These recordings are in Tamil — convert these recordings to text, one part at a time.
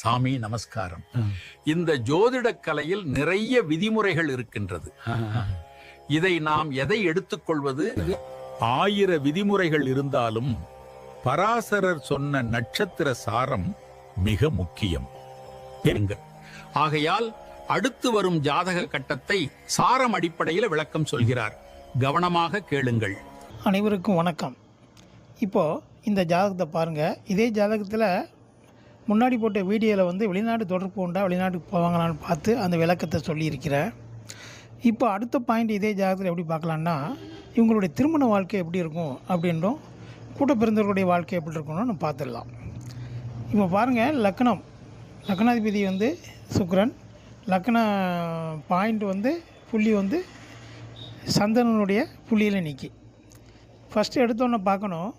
சாமி நமஸ்காரம். இந்த ஜோதிட கலையில் நிறைய விதிமுறைகள் இருக்கின்றது. இதை நாம் எதை எடுத்துக்கொள்வது? 1000 விதிமுறைகள் இருந்தாலும் பராசரர் சொன்ன நட்சத்திர சாரம் மிக முக்கியம். ஆகையால் அடுத்து வரும் ஜாதக கட்டத்தை சாரம் அடிப்படையில் விளக்கம் சொல்கிறார். கவனமாக கேளுங்கள். அனைவருக்கும் வணக்கம். இப்போது இந்த ஜாதகத்தை பாருங்கள். இதே ஜாதகத்தில் முன்னாடி போட்ட வீடியோவில் வெளிநாடு தொடர்பு உண்டா, வெளிநாட்டுக்கு போவாங்களான்னு பார்த்து அந்த விளக்கத்தை சொல்லியிருக்கிறேன். இப்போ அடுத்த பாயிண்ட் இதே ஜாதகத்தில் எப்படி பார்க்கலான்னா, இவங்களுடைய திருமண வாழ்க்கை எப்படி இருக்கும் அப்படின்றும் கூட பிறந்தவர்களுடைய வாழ்க்கை எப்படி இருக்கணும்னு நம்ம பார்த்துடலாம். இப்போ பாருங்கள், லக்னாதிபதி சுக்கிரன், லக்ன பாயிண்ட் புள்ளி சந்திரனுடைய புள்ளியில் நிற்கி. ஃபஸ்ட்டு எடுத்தோன்னே பார்க்கணும்,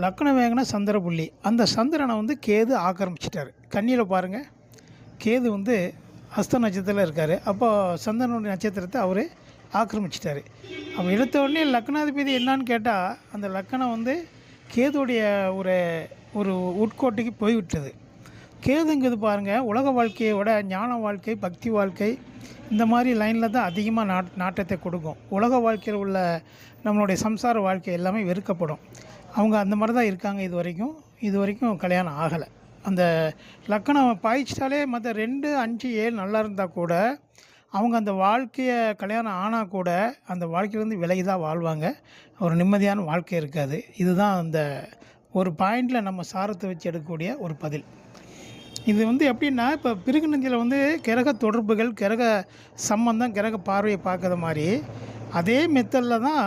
லக்னம் வேங்கின சந்திர புள்ளி. அந்த சந்திரனை கேது ஆக்கிரமிச்சிட்டார். கண்ணியில் பாருங்கள், கேது ஹஸ்த நட்சத்திரத்தில் இருக்கார். அப்போ சந்திரனுடைய நட்சத்திரத்தை அவர் ஆக்கிரமிச்சிட்டார். அப்போ எடுத்த உடனே லக்னாதிபதி என்னான்னு கேட்டால், அந்த லக்னம் கேதுடைய ஒரு உட்கோட்டுக்கு போய்விட்டது. கேதுங்கிறது பாருங்கள், உலக வாழ்க்கையை விட ஞான வாழ்க்கை, பக்தி வாழ்க்கை, இந்த மாதிரி லைனில் தான் அதிகமாக நாட்டத்தை கொடுக்கும். உலக வாழ்க்கையில் உள்ள நம்மளுடைய சம்சார வாழ்க்கை எல்லாமே வெறுக்கப்படும். அவங்க அந்த மாதிரி தான் இருக்காங்க. இது வரைக்கும் கல்யாணம் ஆகலை. அந்த லக்கணம் பாய்ச்சிட்டாலே மற்ற 2, 5, 7 நல்லா இருந்தால் கூட அவங்க அந்த வாழ்க்கையை கல்யாணம் ஆனால் கூட அந்த வாழ்க்கையிலேருந்து விலகி தான் வாழ்வாங்க. ஒரு நிம்மதியான வாழ்க்கை இருக்காது. இதுதான் அந்த ஒரு பாயிண்டில் நம்ம சாரத்தை வச்சு எடுக்கக்கூடிய ஒரு பதில். இது எப்படின்னா, இப்போ பிருகுநந்தியில் கிரக தொடர்புகள், கிரக சம்பந்தம், கிரக பார்வையை பார்க்குற மாதிரி அதே மெத்தடில் தான்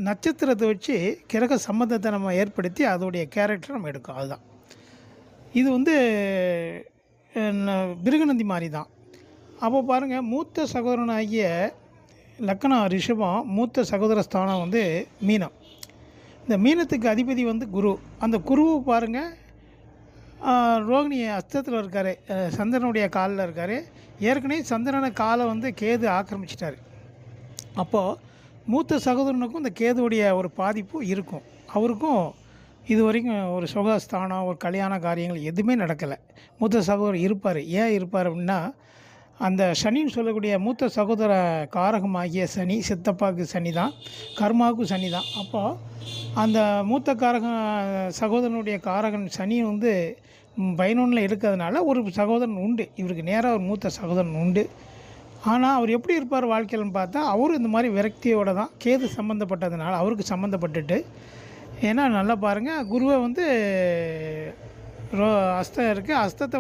நட்சத்திரத்தை வச்சு கிரக சம்பந்தத்தை நம்ம ஏற்படுத்தி அதோடைய கேரக்டர் நம்ம எடுக்கும். அதுதான் இது பிருகுநந்தி மாதிரி தான். அப்போ பாருங்கள், மூத்த சகோதரனாகிய லக்னம் ரிஷபம், மூத்த சகோதர ஸ்தானம் மீனம். இந்த மீனத்துக்கு அதிபதி குரு. அந்த குருவை பாருங்கள், ரோகிணி அஸ்தத்தில் இருக்கார், சந்திரனுடைய காலில் இருக்கார். ஏற்கனவே சந்திரனை காலை கேது ஆக்கிரமிச்சிட்டார். அப்போது மூத்த சகோதரனுக்கும் இந்த கேதுவுடைய ஒரு பாதிப்பு இருக்கும். அவருக்கும் இது வரைக்கும் ஒரு சுகஸ்தானம், ஒரு கல்யாண காரியங்கள் எதுவுமே நடக்கலை. மூத்த சகோதரர் இருப்பார். ஏன் இருப்பார் அப்படின்னா, அந்த சனின்னு சொல்லக்கூடிய மூத்த சகோதர காரகமாகிய சனி, சித்தப்பாவுக்கு சனி தான், கர்மாவுக்கு சனி தான். அப்போது அந்த மூத்த சகோதரனுடைய காரகன் சனி 11 இருக்கிறதுனால ஒரு சகோதரன் உண்டு. இவருக்கு நேராக ஒரு மூத்த சகோதரன் உண்டு. ஆனால் அவர் எப்படி இருப்பார் வாழ்க்கையில்னு பார்த்தா, அவரும் இந்த மாதிரி விரக்தியோடு தான், கேது சம்மந்தப்பட்டதுனால அவருக்கு சம்மந்தப்பட்டுட்டு. ஏன்னா நல்லா பாருங்கள், குருவை அஸ்தம் இருக்குது. அஸ்தத்தை